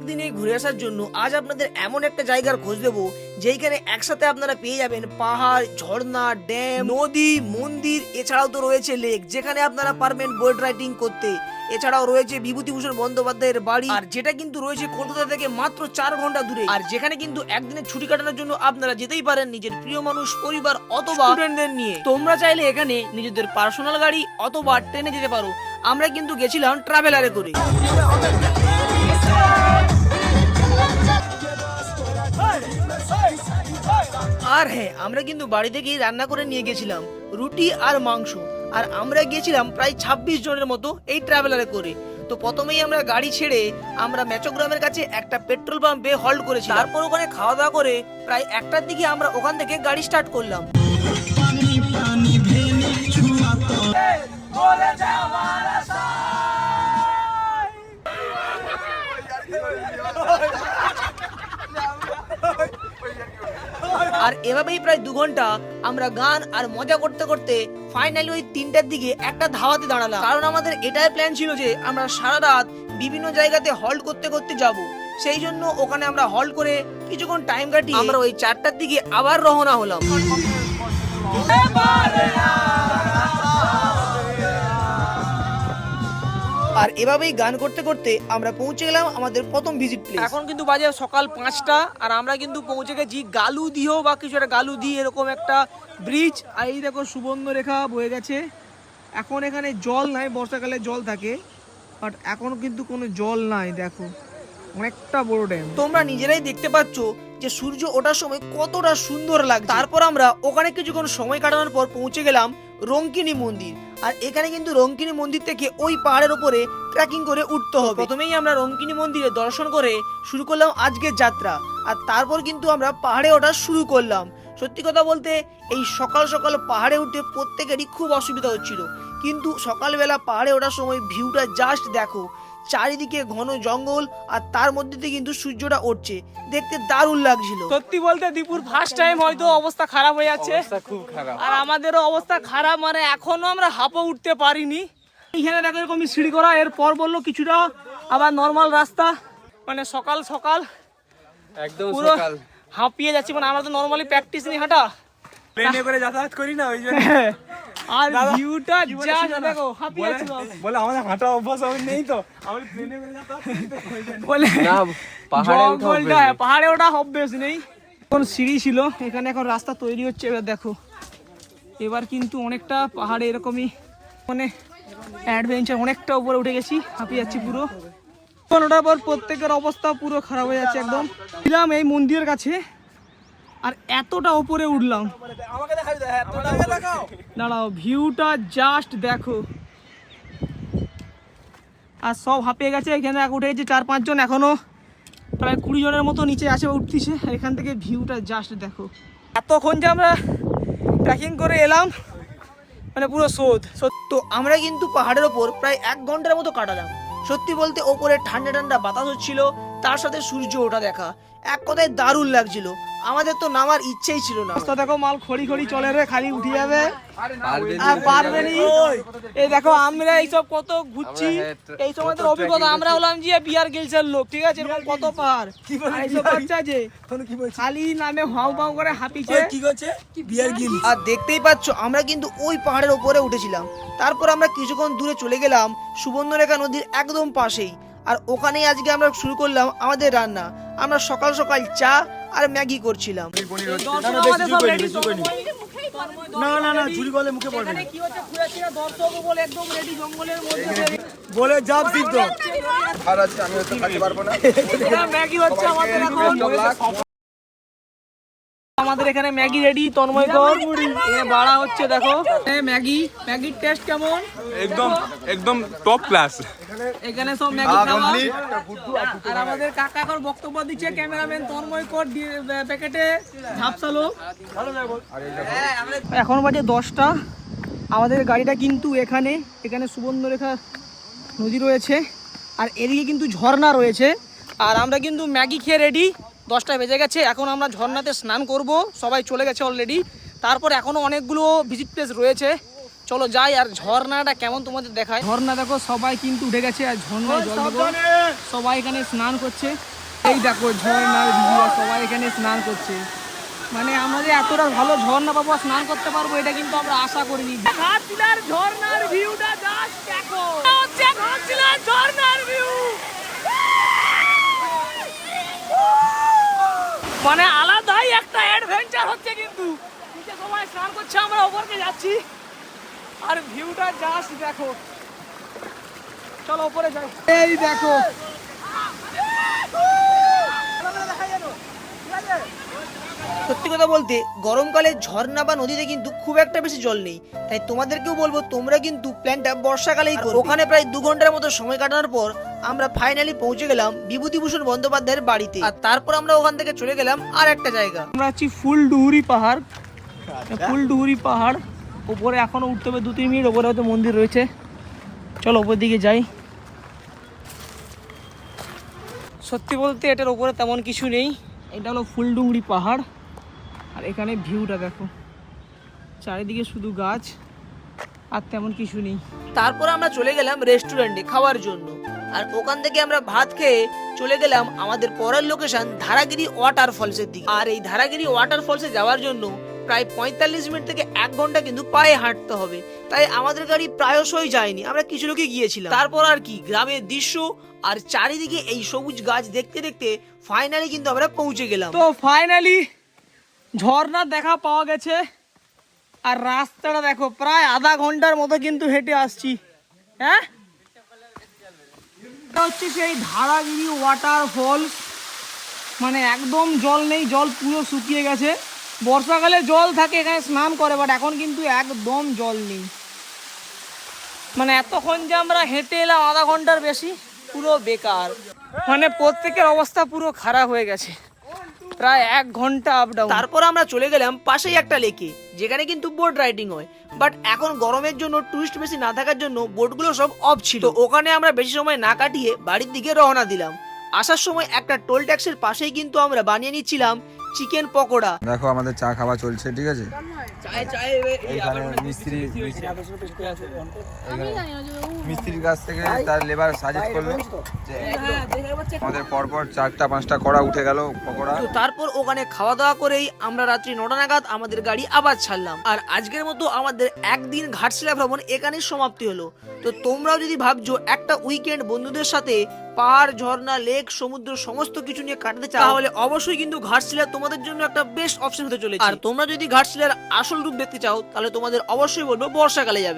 একদিনে ঘুরে আসার জন্য আজ আপনাদের এমন একটা জায়গার খোঁজ দেবো যেখানে একসাথে আপনারা পেয়ে যাবেন পাহাড়, ঝর্ণা, ড্যাম, নদী, মন্দির, এছাড়াও তো রয়েছে লেক যেখানে আপনারা পারবেন বোট রাইডিং করতে। এছাড়াও রয়েছে বিভূতিভূষণ বন্দ্যোপাধ্যায়ের বাড়ি, আর যেটা কিন্তু রয়েছে কলকাতা থেকে মাত্র 4 ঘন্টা দূরে, আর যেখানে কিন্তু একদিনের ছুটি কাটানোর জন্য আপনারা যেতেই পারেন নিজের প্রিয় মানুষ, পরিবার অথবা স্টুডেন্টদের নিয়ে। তোমরা চাইলে এখানে নিজেদের পার্সোনাল গাড়ি অথবা ট্রেনে যেতে পারো। আমরা কিন্তু গেছিলাম ট্রাভেলারে করে। আর হ্যাঁ, আমরা কিন্তু বাড়ি থেকেই রান্না করে নিয়ে গেছিলাম রুটি আর মাংস, আর আমরা গিয়েছিলাম প্রায় 26 জনের মতো এই ট্রাভেলারে করে। তো প্রথমেই আমরা গাড়ি ছেড়ে আমরা মেচোগ্রামের কাছে একটা পেট্রোল পাম্পে হল্ট করেছি, তারপর ওখানে খাওয়া দাওয়া করে প্রায় 1টার দিকে আমরা ওখান থেকে গাড়ি স্টার্ট করলাম। আর এভাবেই প্রায় 2 ঘন্টা আমরা গান আর মজা করতে করতে ফাইনালি ওই 3টার দিকে একটা ধাবাতে দাঁড়ালাম, কারণ আমাদের এটাই প্ল্যান ছিল যে আমরা সারা রাত বিভিন্ন জায়গাতে হল্ট করতে করতে যাব। সেই জন্য ওখানে আমরা হল্ট করে কিছুক্ষণ টাইম কাটিয়ে আমরা ওই 4টার দিকে আবার রওনা হলাম। আর এভাবেই গান করতে করতে আমরা পৌঁছে গেলাম আমাদের প্রথম ভিজিট প্লেস। এখন কিন্তু বাজে সকাল 5টা, আর আমরা কিন্তু পৌঁছে গেছি গালুদিহ বা কিছু একটা গালুদি এরকম একটা ব্রিজ। আর এই দেখো সুবর্ণরেখা বয়ে গেছে। এখন এখানে জল নাই, বর্ষাকালে জল থাকে, বাট এখন কিন্তু কোনো জল নাই। দেখো অনেকটা বড় ড্যাম, তোমরা নিজেরাই দেখতে পাচ্ছ যে সূর্য ওঠার সময় কতটা সুন্দর লাগে। তারপর আমরা ওখানে কিছুক্ষণ সময় কাটানোর পর পৌঁছে গেলাম রঙ্কিনী মন্দির। আর এখানে কিন্তু রঙ্কিনী মন্দির থেকে ওই পাহাড়ের উপরে ট্রেকিং করে উঠতে হবে। প্রথমেই আমরা রঙ্কিনী মন্দিরে দর্শন করে শুরু করলাম আজকের যাত্রা, আর তারপর কিন্তু আমরা পাহাড়ে ওঠা শুরু করলাম। সত্যি কথা বলতে এই সকাল সকাল পাহাড়ে উঠতে প্রত্যেকেরই খুব অসুবিধা হচ্ছিল, কিন্তু সকালবেলা পাহাড়ে ওঠার সময় ভিউটা জাস্ট দেখো, চারিদিকে ঘন জঙ্গল আর তার মধ্যে দিয়ে কিন্তু সূর্যটা উঠছে, দেখতে দারুণ লাগছিল। সত্যি বলতে দীপুর ফার্স্ট টাইম হয়তো অবস্থা খারাপ হয়ে যাচ্ছে, খুব খারাপ, আর আমাদেরও অবস্থা খারাপ, মানে এখনো আমরা হাঁপও উঠতে পারিনি। এখানে দেখো এরকম সিঁড়ি করা, এরপর বললো কিছুটা আবার নর্মাল রাস্তা, মানে সকাল সকাল একদম পুরো হাঁপিয়ে যাচ্ছি। মানে আমরা তো নর্মালি প্র্যাকটিস নেই হাঁটা, ট্রেনে করে যাতায়াত করি না ওই জন্য। আর ভিউটা জাস্ট দেখো, হাঁপিয়ে যাচ্ছি বলে আমাদের হাঁটা অভ্যাস নেই, তো আমরা ট্রেনে করে যাতায়াত বলে না, পাহাড়ে ওঠা অভ্যাস নেই। কোন সিঁড়ি ছিল, এখানে এখন রাস্তা তৈরি হচ্ছে। এবার দেখো, এবার কিন্তু অনেকটা পাহাড়ে এরকমই মানে অ্যাডভেঞ্চার, অনেকটা উপরে উঠে গেছি, হাঁপিয়ে যাচ্ছি পুরো। ওঠার পর প্রত্যেকের অবস্থা পুরো খারাপ হয়ে যাচ্ছে একদম। ছিলাম এই মন্দিরের কাছে, আর এতটা উপরে উঠলাম, দাঁড়াও ভিউটা জাস্ট দেখো, আর সব হাঁপিয়ে গেছে। এখানে উঠে গেছে 4-5 জন, এখনো প্রায় 20 জনের মতো নিচে আসে উঠতেছে। এখান থেকে ভিউটা জাস্ট দেখো। এতক্ষণ যে আমরা ট্রেকিং করে এলাম, মানে পুরো শোধ। তো আমরা কিন্তু পাহাড়ের ওপর প্রায় 1 ঘন্টার মতো কাটালাম। সত্যি বলতে ওপরে ঠান্ডা ঠান্ডা বাতাস হচ্ছিল, তার সাথে সূর্য ওঠা দেখা, এক কথায় দারুণ লাগছিল। আমাদের তো নামার ইচ্ছেই ছিল না। রাস্তা দেখো, মাল খড়ি খড়ি চলে রে, খালি উঠে যাবে আর পারবে নি। এই দেখো আমরা এইসব কত ঘুরছি, এই সময় তো অভিজ্ঞতা। আমরা হলাম যে বিয়ার গিলসের লোক, ঠিক আছে, এরকম কত পাহাড় এইসব বাচ্চা যে খালি নামে হাউ পাউ করে হাঁপিছে, কি করছে বিয়ার গিল। আর দেখতেই পাচ্ছ আমরা কিন্তু ওই পাহাড়ের উপরে উঠেছিলাম। তারপর আমরা কিছুক্ষণ দূরে চলে গেলাম সুবর্ণরেখা নদীর একদম পাশেই, আর ওখানেই আজকে আমরা শুরু করলাম আমাদের রান্না। আমরা সকাল সকাল চা আর ম্যাগি করছিলাম। না না না, ঝুড়ি গলে মুখে পড়বে না, কি হচ্ছে ঘুরেছি না দর্শক বলে একদম রেডি জঙ্গলের মধ্যে বলে যাব সিদ্ধ। আর আছে আমি হয়তো খেতে পারবো না। এটা ম্যাগি হচ্ছে আমাদের এখন। আমাদের এখানে ম্যাগি রেডি, তন্ময়কর এ বাড়া হচ্ছে দেখো। ম্যাগির টেস্ট কেমন? একদম একদম টপ ক্লাস। এখানে সব ম্যাগি খাওয়া, আর আমাদের কাকাকর বক্তব্য দিচ্ছে ক্যামেরাম্যান তন্ময়কর প্যাকেটে ঝাপসালো। এখন বাজে 10টা, আমাদের গাড়িটা কিন্তু এখানে সুবর্ণরেখা নদী রয়েছে, আর এদিকে কিন্তু ঝর্ণা রয়েছে। আর আমরা কিন্তু ম্যাগি খেয়ে রেডি, 10টা বেজে গেছে। এখন আমরা ঝর্ণাতে স্নান করব, সবাই চলে গেছে অলরেডি। তারপর এখনও অনেকগুলো ভিজিট প্লেস রয়েছে, চলো যাই আর ঝর্ণাটা কেমন তোমাদের দেখায়। ঝর্ণা দেখো, সবাই কিন্তু উঠে গেছে আর ঝর্ণায় জল দেবো, সবাই এখানে স্নান করছে। এই দেখো ঝর্ণার ভিউ, সবাই এখানে স্নান করছে। মানে আমরা যে এতটা ভালো ঝর্ণা পাবো, স্নান করতে পারবো, এটা কিন্তু আমরা আশা করিনি। ঘাটশিলার ঝর্ণার ভিউটা জাস্ট দেখো, হচ্ছে ঘাটশিলার ঝর্ণার ভিউ। মানে আলাদাই একটা অ্যাডভেঞ্চার হচ্ছে, কিন্তু নিচে সবাই স্নান করছে, আমরা ওপরকে যাচ্ছি আর ভিউটা জাস্ট দেখো। চলো উপরে যাই। এই দেখো সত্যি কথা বলতে গরমকালে ঝর্ণা বা নদীতে কিন্তু খুব একটা বেশি জল নেই, তাই তোমাদেরকেও বলবো তোমরা কিন্তু প্ল্যানটা বর্ষাকালেই করো। ওখানে প্রায় 2 ঘন্টার মতো সময় কাটানোর পর আমরা ফাইনালি পৌঁছে গেলাম বিভূতিভূষণ বন্দ্যোপাধ্যায়ের বাড়িতে। আর তারপর আমরা ওখান থেকে চলে গেলাম আর একটা জায়গা। আমরা আছি ফুলডুহুরি পাহাড়। ফুলডুহুরি পাহাড় উপরে এখনো উঠতে হবে 2-3 মিনিট, ওপরে হয়তো মন্দির রয়েছে। চলো উপর দিকে যাই। সত্যি বলতে এটার উপরে তেমন কিছু নেই, এটা হলো ফুলডুংরি পাহাড়। আর এখানে ভিউটা দেখো, চারিদিকে শুধু গাছ আর তেমন কিছু নেই। তারপর আমরা চলে গেলাম রেস্টুরেন্টে খাওয়ার জন্য, আর ওখান থেকে আমরা ভাত খেয়ে চলে গেলাম আমাদের পরের লোকেশন ধারাগিরি ওয়াটারফলসের দিকে। আর এই ধারাগিরি ওয়াটারফলসে যাওয়ার জন্য প্রায় 45 মিনিট থেকে 1 ঘন্টা কিন্তু পায়ে হাঁটতে হবে, তাই আমাদের গাড়ি প্রায়শই যায়নি, আমরা কিছু লোকই গিয়েছিলাম। তারপর আর কি, গ্রামের দৃশ্য আর চারিদিকে এই সবুজ গাছ দেখতে দেখতে ফাইনালি কিন্তু আমরা পৌঁছে গেলাম। তো ফাইনালি ঝর্ণা দেখা পাওয়া গেছে, আর রাস্তাটা দেখো, প্রায় আধা ঘন্টার মতো কিন্তু হেঁটে আসছি। হ্যাঁ, এটা হচ্ছে সেই ধারাগিরি ওয়াটারফলস। মানে একদম জল নেই, জল পুরো শুকিয়ে গেছে। বর্ষাকালে জল থাকে, এখানে স্নান করে, বাট এখন কিন্তু একদম জল নেই। মানে এতক্ষণ যে আমরা হেঁটে এলাম আধা ঘন্টার বেশি, পুরো বেকার। মানে প্রত্যেকের অবস্থা পুরো খারাপ হয়ে গেছে, প্রায় 1 ঘন্টা আপ ডাউন। তারপর আমরা চলে গেলাম পাশেই একটা লেকে, যেখানে কিন্তু বোট রাইডিং হয়, বাট এখন গরমের জন্য টুরিস্ট বেশি না থাকার জন্য বোটগুলো সব অফ ছিল। তো ওখানে আমরা বেশি সময় না কাটিয়ে বাড়ির দিকে রওনা দিলাম। আসার সময় একটা টোল ট্যাক্সের পাশেই কিন্তু আমরা বানিয়ে নিচ্ছিলাম চিকেন পকোড়া। দেখো আমাদের চা খাওয়া চলছে, ঠিক আছে। মিস্ত্রির কাছ থেকে তার লেবার সাজেস্ট করলো যে আমাদের পরপর 4টা-5টা কড়া উঠে গেল পকোড়া। তো তারপর ওখানে খাওয়া দাওয়া করেই আমরা রাত্রি 9টা নাগাদ আমাদের গাড়ি আবার ছাড়লাম। আর আজকের মতো আমাদের একদিন ঘাটশিলা ভ্রমণ এখানেই সমাপ্তি হলো। তো তোমরাও যদি ভাবছো একটা উইকেন্ড বন্ধুদের সাথে পাহাড়, ঝর্ণা, লেক, সমুদ্র সমস্ত কিছু নিয়ে কাটাতে চাও, তাহলে অবশ্যই কিন্তু ঘাটশিলা তোমাদের জন্য একটা বেস্ট অপশন হতে চলেছে। আর তোমরা যদি ঘাটশিলার আসল রূপ দেখতে চাও, তাহলে তোমাদের অবশ্যই বলবো বর্ষাকালে যাবে।